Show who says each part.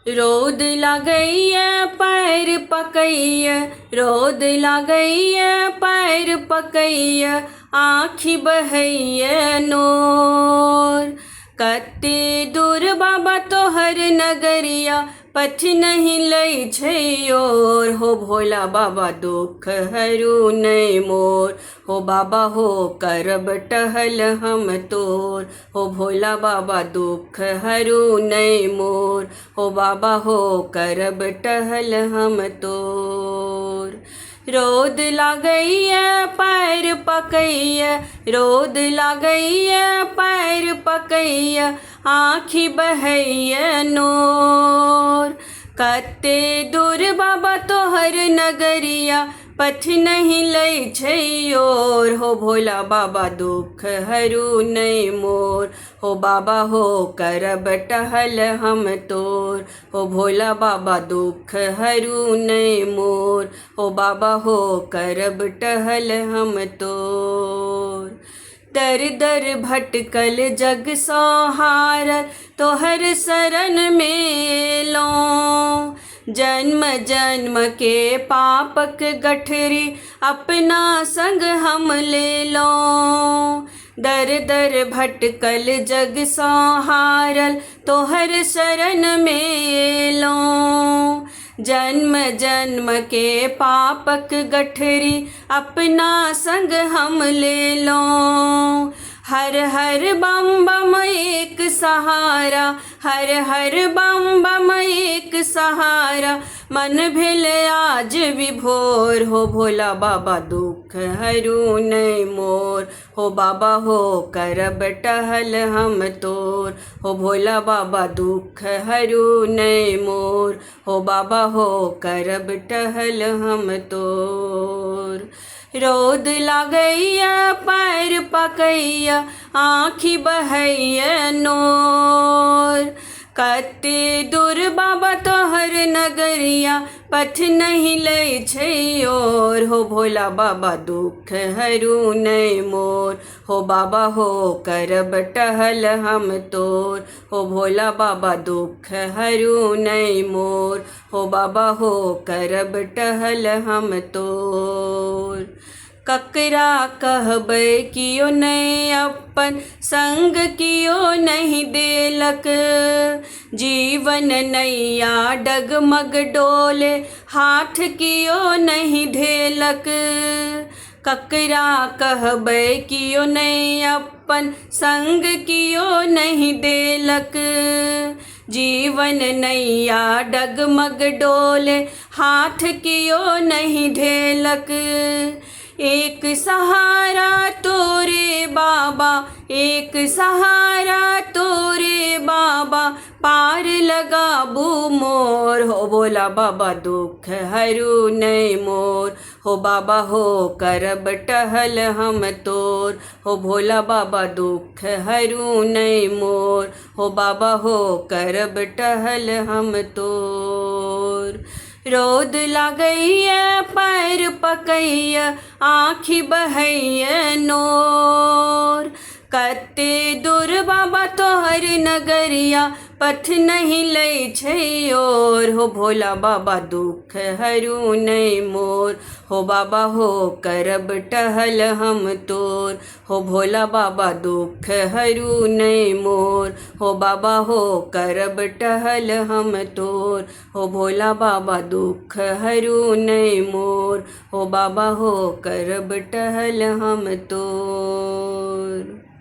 Speaker 1: रोद लागैया पैर पकैया, रोद लागैया पैर पकैया, आँखि बहैया नोर। कते दूर बाबा तोहर नगरिया, पथ नहीं लै छै ओर। हो भोला बाबा दुख हरू नहीं मोर, हो बाबा हो करब टहल हम तोर। हो भोला बाबा दुख हरू नहीं मोर, हो बाबा हो करब टहल हम तोर। रोद लागैया पैर पकैया, रोद लागैया पैर पकैया, आँखि बहैया नोर। कते दूर बाबा तोहर नगरिया, पथ नहीं लै छै ओर। हो भोला बाबा दुख हरू नहीं मोर, हो बाबा हो करब टहल हम तोर। हो भोला बाबा दुख हरू नहीं मोर, हो बाबा हो करब टहल हम तोर। दर दर भटकल जग सहारल, तोहर शरण में लो। जन्म जन्म के पापक गठरी, अपना संग हम ले लो। दर दर भटकल जग सहारल, तोहर शरण में लो। जन्म जन्म के पापक गठरी, अपना संग हम ले लो। हर हर बम बम एक सहारा, हर हर बम बम एक सहारा, मन भेल आज विभोर। हो भोला बाबा दुख हरू नहीं मोर, हो बाबा हो करब टहल हम तोर। हो भोला बाबा दुख हरू नहीं मोर, हो बाबा हो करब टहल हम तोर। रोद लागैया पैर पकैया, आँखि बहैया नोर। कते दूर बाबा तोहर नगरिया, पथ नहीं लै छै ओर। हो भोला बाबा दुख हरू नहीं मोर, हो बाबा हो करब टहल हम तोर। हो भोला बाबा दुख हरू नहीं मोर, हो बाबा हो करब टहल हम तोर। ककरा कहबै कियो नहीं अपन संग कियो नहीं देलक। जीवन नैया डगमग डोले, हाथ कियो नहीं ढेलक। ककरा कहबै कियो नहीं अपन संग कियो नहीं देलक। जीवन नैया डगमग डोले, हाथ कियो नहीं ढेलक। एक सहारा तोरे बाबा, एक सहारा तोरे बाबा, पार लगाबू मोर। हो भोला बाबा दुख हरू नहीं मोर, हो बाबा हो करब टहल हम तोर। हो भोला बाबा दुख हरू नहीं मोर, हो बाबा हो करब टहल हम तोर। रोद लागैया पैर पकैया, आँखि बहैया नोर। कते दूर बाबा तोहर नगरिया, पथ नहीं लै छै ओर। हो भोला बाबा दुख हरू नहीं मोर, हो बाबा हो करब टहल हम तोर। हो भोला बाबा दुख हरू नहीं मोर, हो बाबा हो करब टहल हम तोर। हो भोला बाबा दुख हरू नहीं मोर, हो बाबा हो करब टहल हम तोर।